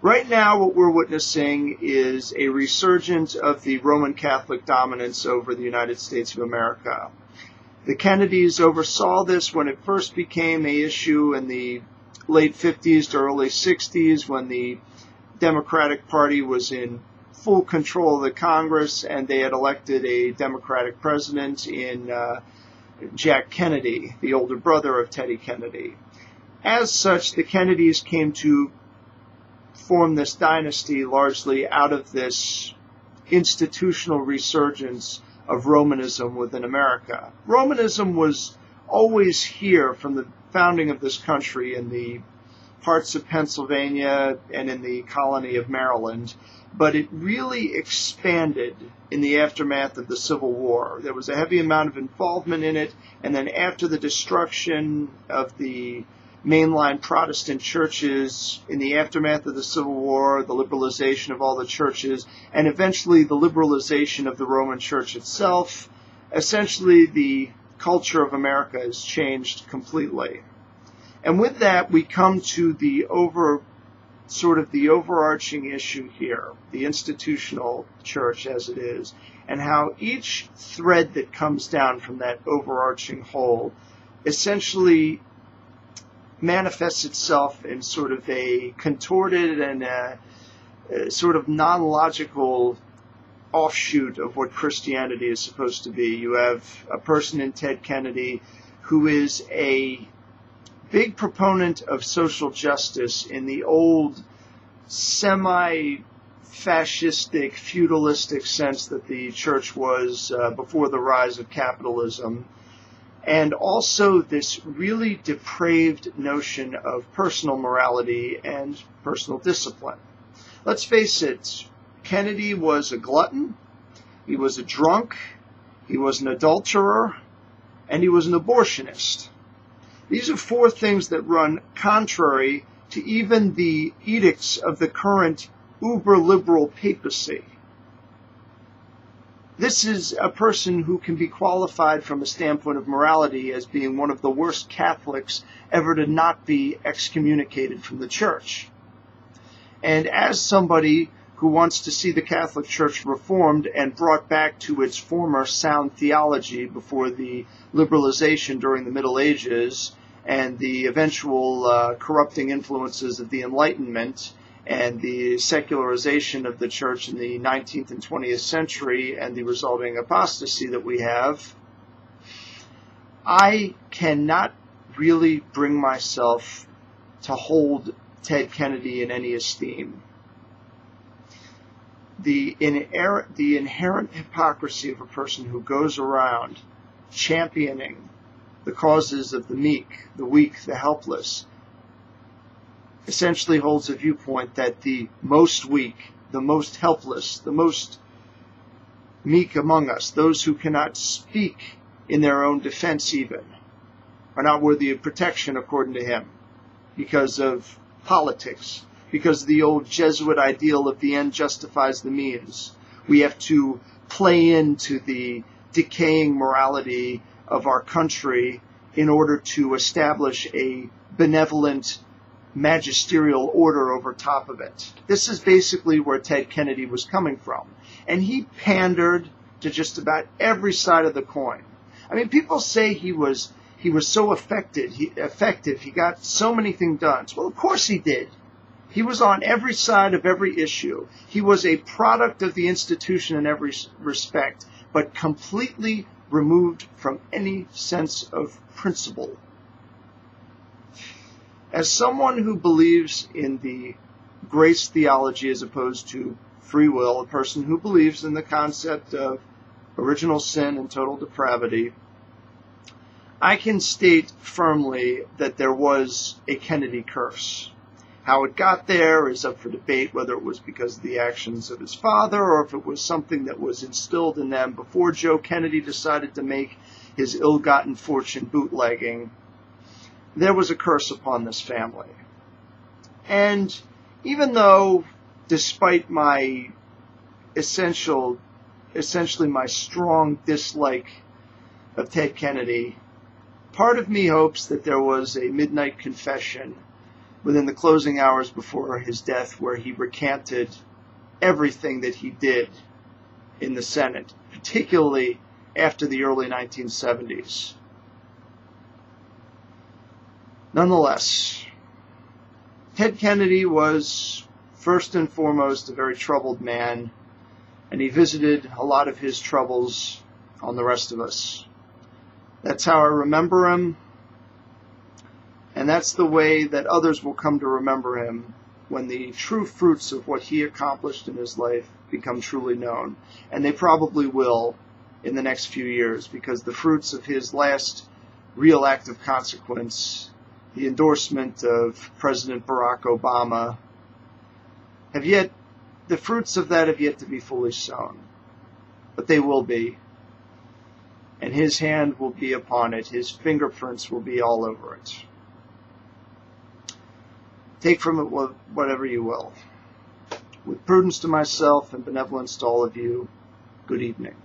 Right now, what we're witnessing is a resurgence of the Roman Catholic dominance over the United States of America. The Kennedys oversaw this when it first became an issue in the late 50s to early 60s, when the Democratic Party was in full control of the Congress and they had elected a Democratic president in Jack Kennedy, the older brother of Teddy Kennedy. As such, the Kennedys came to form this dynasty largely out of this institutional resurgence of Romanism within America. Romanism was always here from the founding of this country in the parts of Pennsylvania and in the colony of Maryland, but it really expanded in the aftermath of the Civil War. There was a heavy amount of involvement in it, and then after the destruction of the mainline Protestant churches, in the aftermath of the Civil War, the liberalization of all the churches, and eventually the liberalization of the Roman Church itself, essentially the culture of America has changed completely. And with that, we come to the overarching issue here, the institutional church as it is, and how each thread that comes down from that overarching whole essentially manifests itself in sort of a contorted and a sort of non-logical offshoot of what Christianity is supposed to be. You have a person in Ted Kennedy who is a big proponent of social justice in the old semi-fascistic, feudalistic sense that the church was before the rise of capitalism, and also this really depraved notion of personal morality and personal discipline. Let's face it, Kennedy was a glutton, he was a drunk, he was an adulterer, and he was an abortionist. These are four things that run contrary to even the edicts of the current uber-liberal papacy. This is a person who can be qualified from a standpoint of morality as being one of the worst Catholics ever to not be excommunicated from the church. And as somebody who wants to see the Catholic Church reformed and brought back to its former sound theology before the liberalization during the Middle Ages and the eventual corrupting influences of the Enlightenment and the secularization of the church in the 19th and 20th century and the resulting apostasy that we have, I cannot really bring myself to hold Ted Kennedy in any esteem. The inherent hypocrisy of a person who goes around championing the causes of the meek, the weak, the helpless, essentially holds a viewpoint that the most weak, the most helpless, the most meek among us, those who cannot speak in their own defense even, are not worthy of protection according to him because of politics, because of the old Jesuit ideal of the end justifies the means. We have to play into the decaying morality of our country in order to establish a benevolent magisterial order over top of it. This is basically where Ted Kennedy was coming from. And he pandered to just about every side of the coin. I mean, people say he was so effective, he got so many things done. Well, of course he did. He was on every side of every issue. He was a product of the institution in every respect, but completely removed from any sense of principle. As someone who believes in the grace theology as opposed to free will, a person who believes in the concept of original sin and total depravity, I can state firmly that there was a Kennedy curse. How it got there is up for debate, whether it was because of the actions of his father or if it was something that was instilled in them before Joe Kennedy decided to make his ill-gotten fortune bootlegging. There was a curse upon this family. And even though, despite my essentially my strong dislike of Ted Kennedy, part of me hopes that there was a midnight confession within the closing hours before his death, where he recanted everything that he did in the Senate, particularly after the early 1970s. Nonetheless, Ted Kennedy was first and foremost a very troubled man, and he visited a lot of his troubles on the rest of us. That's how I remember him, and that's the way that others will come to remember him when the true fruits of what he accomplished in his life become truly known. And they probably will in the next few years, because the fruits of his last real act of consequence, the endorsement of President Barack Obama, the fruits of that have yet to be fully sown. But they will be. And his hand will be upon it. His fingerprints will be all over it. Take from it whatever you will. With prudence to myself and benevolence to all of you, good evening.